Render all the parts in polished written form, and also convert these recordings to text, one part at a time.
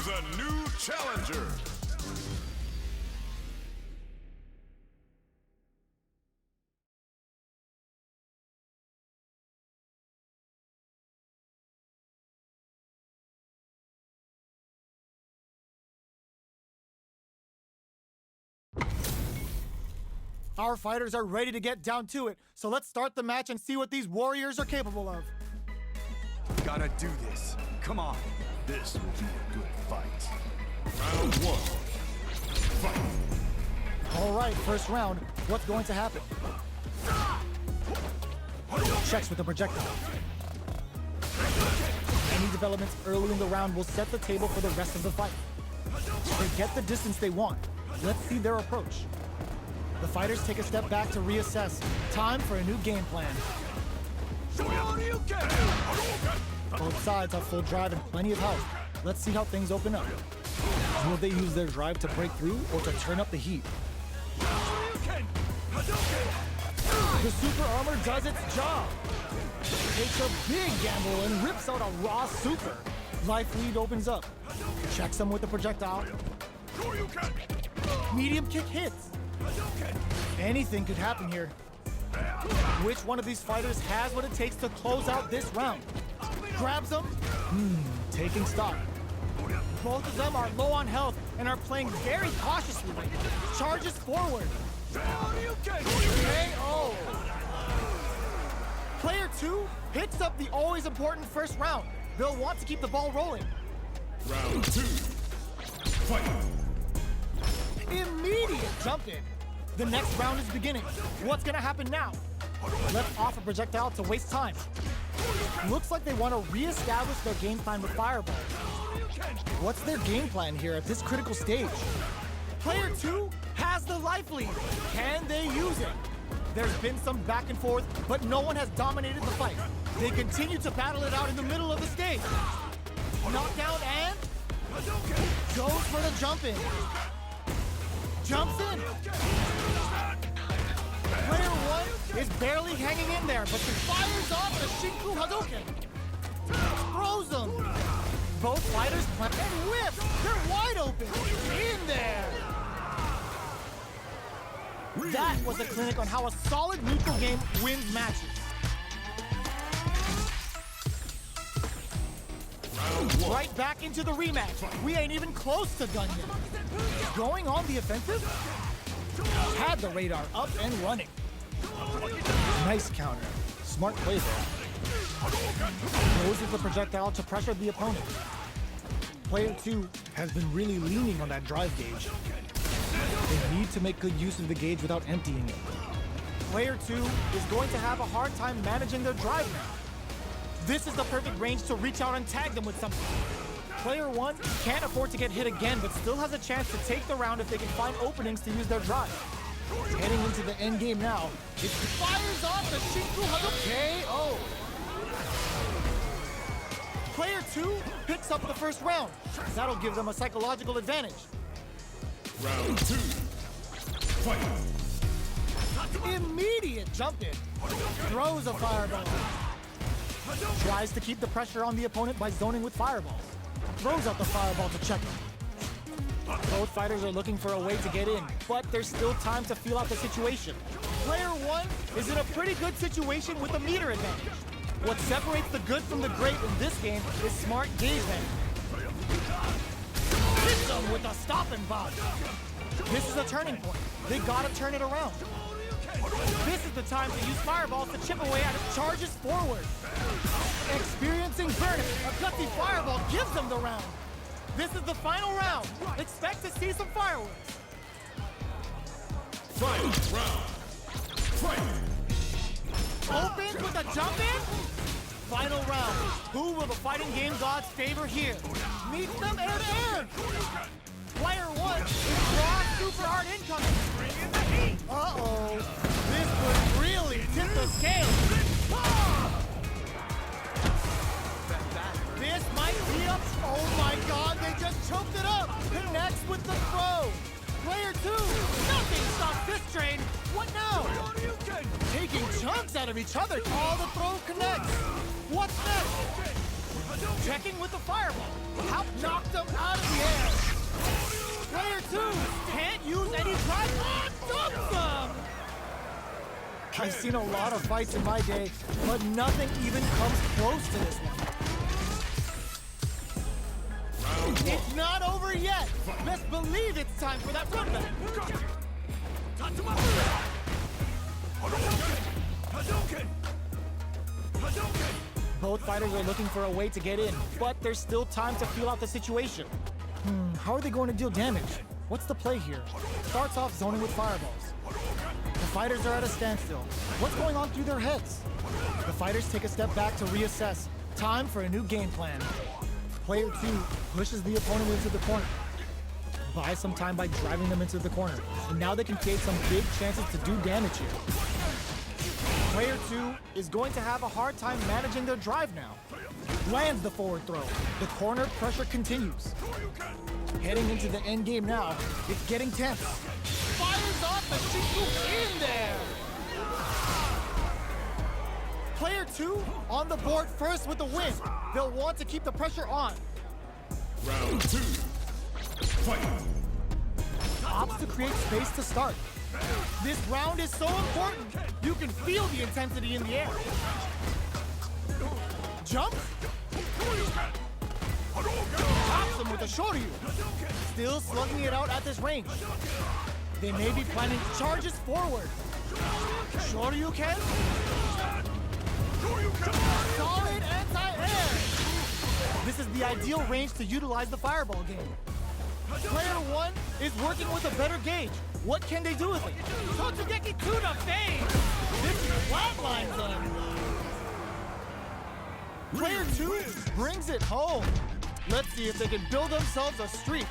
Choose a new challenger. Our fighters are ready to get down to it, so let's start the match and see what these warriors are capable of. Gotta do this. Come on. This will be a good fight. Round one. Fight. All right, first round. What's going to happen? Checks with the projectile. Any developments early in the round will set the table for the rest of the fight. They get the distance they want. Let's see their approach. The fighters take a step back to reassess. Time for a new game plan. Both sides have full drive and plenty of health. Let's see how things open up. Will they use their drive to break through or to turn up the heat? The super armor does its job. Takes a big gamble and rips out a raw super. Life lead opens up. Checks him with the projectile. Medium kick hits. Anything could happen here. Which one of these fighters has what it takes to close out this round? Grabs him. Taking stock. Both of them are low on health and are playing very cautiously right now. Charges forward. KO. Player 2 picks up the always important first round. They'll want to keep the ball rolling. Round two. Fight. Immediate jump in. The next round is beginning. What's gonna happen now? Left off a projectile to waste time. Looks like they want to re-establish their game plan with Fireball. What's their game plan here at this critical stage? Player 2 has the life lead. Can they use it? There's been some back and forth, but no one has dominated the fight. They continue to battle it out in the middle of the stage. Knockdown and goes for the jump in. Jumps in. Player 1 is barely hanging in there, but he fires off the Shinku Hadouken. Throws him. Both fighters plant and whip. They're wide open. In there. That was a clinic on how a solid neutral game wins matches. Right back into the rematch. We ain't even close to done yet. Going on the offensive? Had the radar up and running. Nice counter. Smart play there. Closes the projectile to pressure the opponent. Player 2 has been really leaning on that drive gauge. They need to make good use of the gauge without emptying it. Player 2 is going to have a hard time managing their drive now. This is the perfect range to reach out and tag them with something. Player 1 can't afford to get hit again, but still has a chance to take the round if they can find openings to use their drive. Heading into the end game now, it fires off the Shinku Hadouken KO. Player 2 picks up the first round. That'll give them a psychological advantage. Round two. Fight. Immediate jump in. Throws a fireball. Tries to keep the pressure on the opponent by zoning with fireballs. Throws out the fireball to check him. Both fighters are looking for a way to get in, but there's still time to feel out the situation. Player 1 is in a pretty good situation with a meter advantage. What separates the good from the great in this game is smart gauge management. Hits him with a stop and bomb. This is a turning point. They gotta turn it around. This is the time to use fireballs to chip away at it. Charges forward. Experiencing burning, a gutsy fireball gives them the round. This is the final round. Expect to see some fireworks. Fight round. Fight. Opens with a jump in. Final round. Who will the fighting game gods favor here? Meet them air. Player 1 is raw super hard incoming. Bring in the heat. Uh-oh. This would really tip the scale. This might be up. Oh my god, they just choked it up. Connects with the throw. Player 2, nothing stops this train. What now? Taking chunks out of each other. All the throw connects. What's next? Checking with the fireball. How knocked him out of the air. Player 2 can't use any drive. Dumps him! I've seen a lot of fights in my day, but nothing even comes close to this one. It's not over yet. Best believe it's time for that run back. Both fighters are looking for a way to get in, but there's still time to feel out the situation. How are they going to deal damage? What's the play here? Starts off zoning with fireballs. The fighters are at a standstill. What's going on through their heads? The fighters take a step back to reassess. Time for a new game plan. Player 2 pushes the opponent into the corner. Buys some time by driving them into the corner. And now they can create some big chances to do damage here. Player 2 is going to have a hard time managing their drive now. Lands the forward throw. The corner pressure continues. Heading into the end game now, it's getting tense. Fires off the Shiku in there! Player 2 on the board first with the win. They'll want to keep the pressure on. Round 2. Fight. Opts to create space to start. This round is so important. You can feel the intensity in the air. Jump. Tops him with a Shoryu. Still slugging it out at this range. They may be planning charges forward. Shoryuken. Solid anti-air. This is the ideal range to utilize the fireball game. Player 1 is working with a better gauge. What can they do with it? Totsugeki to the face! This flatlines them. Player 2 brings it home. Let's see if they can build themselves a streak.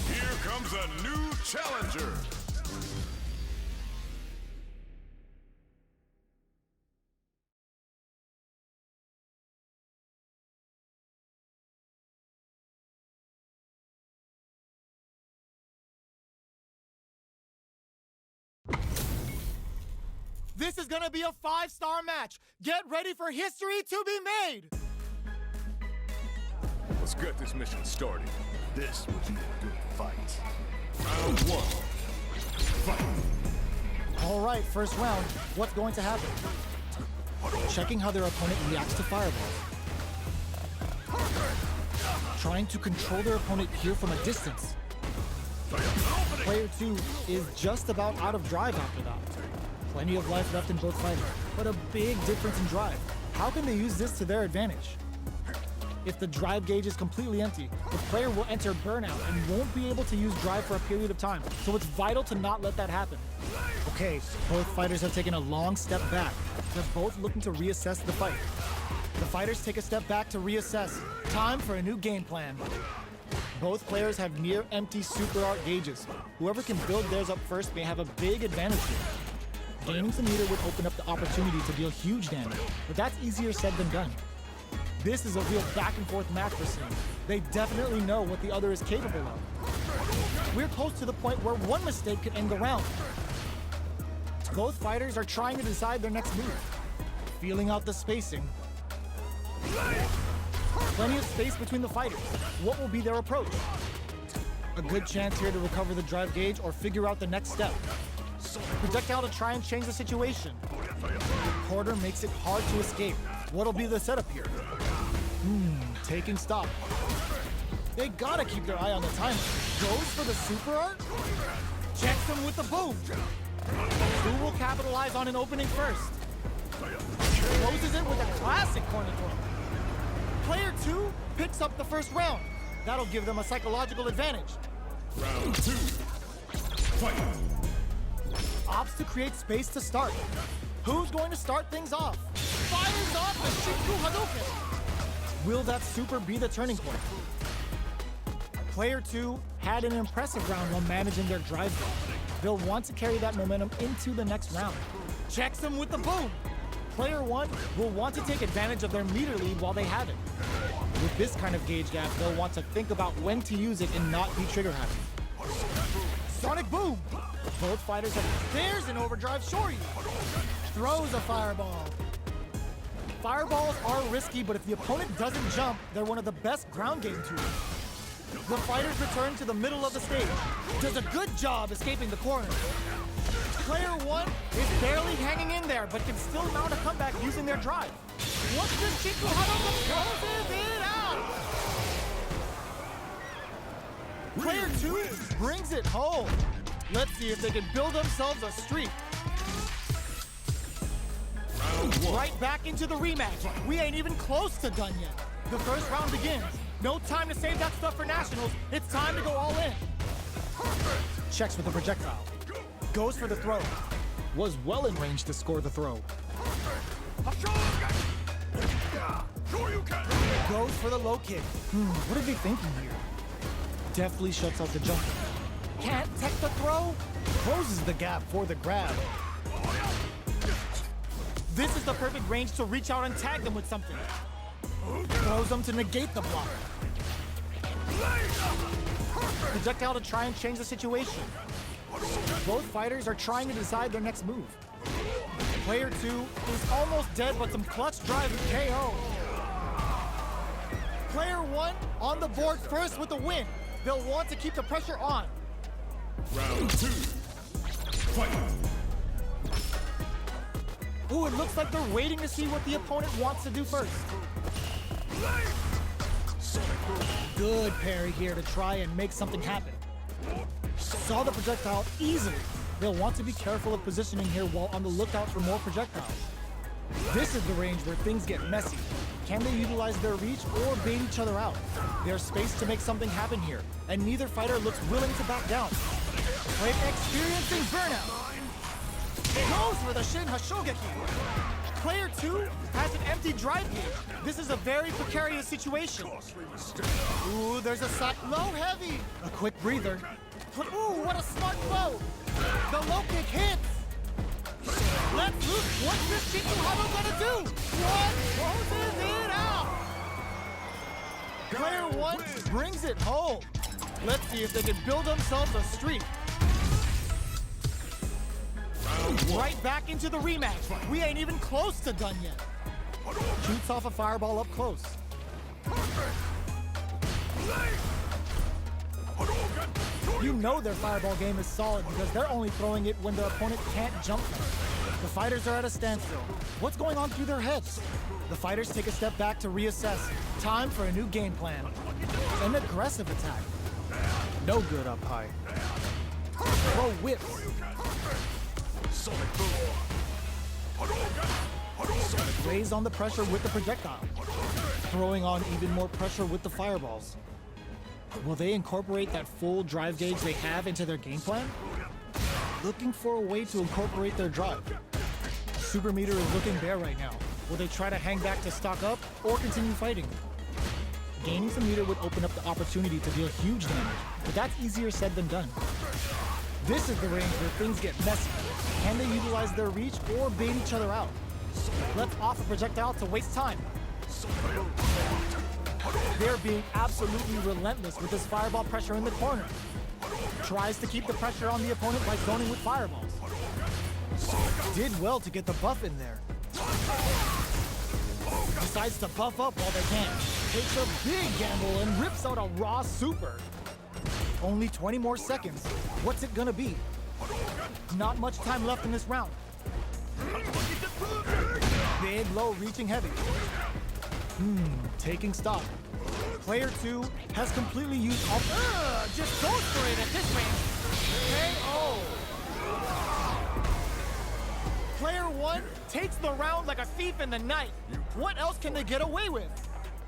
Here comes a new challenger. This is gonna be a 5-star match. Get ready for history to be made. Let's get this mission started. This will be a good fight. Round 1. Fight. All right, first round. What's going to happen? Checking how their opponent reacts to fireballs. Trying to control their opponent here from a distance. Player 2 is just about out of drive after that. Plenty of life left in both fighters, but a big difference in drive. How can they use this to their advantage? If the drive gauge is completely empty, the player will enter burnout and won't be able to use drive for a period of time, so it's vital to not let that happen. Okay, both fighters have taken a long step back. They're both looking to reassess the fight. The fighters take a step back to reassess. Time for a new game plan. Both players have near empty super art gauges. Whoever can build theirs up first may have a big advantage here. Gaining some meter would open up the opportunity to deal huge damage, but that's easier said than done. This is a real back and forth match we're seeing. They definitely know what the other is capable of. We're close to the point where one mistake could end the round. Both fighters are trying to decide their next move. Feeling out the spacing. Plenty of space between the fighters. What will be their approach? A good chance here to recover the drive gauge or figure out the next step. Projectile to try and change the situation. The quarter makes it hard to escape. What'll be the setup here? Taking stock. They gotta keep their eye on the timer. Goes for the super art? Checks him with the boom. Who will capitalize on an opening first? Closes it with a classic corner throw. Player 2 picks up the first round. That'll give them a psychological advantage. Round 2. Fight. Opts to create space to start. Who's going to start things off? Fires off the Shiku Hadouken! Will that super be the turning point? Player 2 had an impressive round while managing their drive game. They'll want to carry that momentum into the next round. Checks him with the boom! Player 1 will want to take advantage of their meter lead while they have it. With this kind of gauge gap, they'll want to think about when to use it and not be trigger happy. Sonic Boom! Both fighters have there's an overdrive Shoryu. Throws a fireball. Fireballs are risky, but if the opponent doesn't jump, they're one of the best ground game tools. The fighters return to the middle of the stage. Does a good job escaping the corner. Player 1 is barely hanging in there, but can still mount a comeback using their drive. What's this Chiku Hadoken closes it out? Player 2 brings it home. Let's see if they can build themselves a streak. Right back into the rematch. We ain't even close to done yet. The first round begins. No time to save that stuff for nationals. It's time to go all in. Checks with the projectile. Goes for the throw. Was well in range to score the throw. Goes for the low kick. What are they thinking here? Deftly shuts out the jumper. Can't tech the throw. Closes the gap for the grab. This is the perfect range to reach out and tag them with something. Throws them to negate the block. Projectile to try and change the situation. Both fighters are trying to decide their next move. Player 2 is almost dead, but some clutch drive and KO. Player 1 on the board first with the win. They'll want to keep the pressure on. Round 2. Fight. Ooh, it looks like they're waiting to see what the opponent wants to do first. Good parry here to try and make something happen. Saw the projectile easily. They'll want to be careful of positioning here while on the lookout for more projectiles. This is the range where things get messy. Can they utilize their reach or bait each other out? There's space to make something happen here, and neither fighter looks willing to back down. Right, experiencing burnout. Goes for the Shin Hashogeki. Player 2 has an empty drive gauge. This is a very precarious situation. Ooh, there's a side low heavy. A quick breather. But ooh, what a smart blow. The low kick hits. Let's look. What's this Chiku Hado gonna do? What? Closes it out. Player 1 brings it home. Let's see if they can build themselves a streak. Right back into the rematch. We ain't even close to done yet. Shoots off a fireball up close. You know their fireball game is solid because they're only throwing it when their opponent can't jump them. The fighters are at a standstill. What's going on through their heads? The fighters take a step back to reassess. Time for a new game plan. An aggressive attack. No good up high. Throw whips. Raise on the pressure with the projectile. Throwing on even more pressure with the fireballs. Will they incorporate that full drive gauge they have into their game plan? Looking for a way to incorporate their drive. Super meter is looking bare right now. Will they try to hang back to stock up or continue fighting? Gaining some meter would open up the opportunity to deal huge damage, but that's easier said than done. This is the range where things get messy. Can they utilize their reach or bait each other out? Let's off a projectile to waste time. They're being absolutely relentless with this fireball pressure in the corner. Tries to keep the pressure on the opponent by zoning with fireballs. Did well to get the buff in there. Decides to buff up while they can. Takes a big gamble and rips out a raw super. Only 20 more seconds. What's it gonna be? Not much time left in this round. Big low reaching heavy. Taking stock. Player 2 has completely used all. Just goes for it at this range. KO. Player 1 takes the round like a thief in the night. What else can they get away with?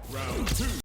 Round 2.